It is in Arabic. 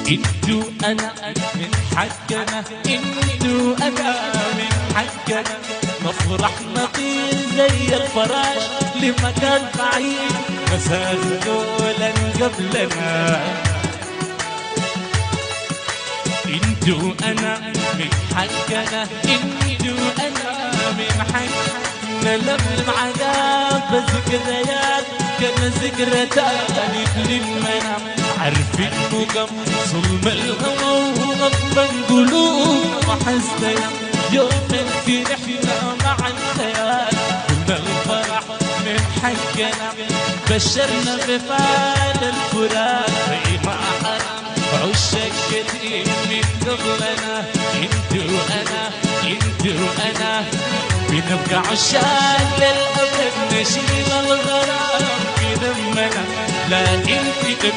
انتو انا من حقنا، انتو انا من حقنا نفرح نطير زي الفراش لمكان بعيد، مسافة دولا قبلنا. انتو انا من حقنا، انتو انا من حقنا نلملم عذاب بذكريات كان ذكرى تاني للمنام، عارفين مقام ظلم الهوى وغضبان قلوب وحزنا يوم فرحنا مع الخيال، كنا الفرح من حقنا بشرنا بفعل الفراق زي ما حرام عشاق كتير من قبلنا. انتو انا انتو انا بنبقى عشاق للأبد نشيل الغرام في دمنا، لا انت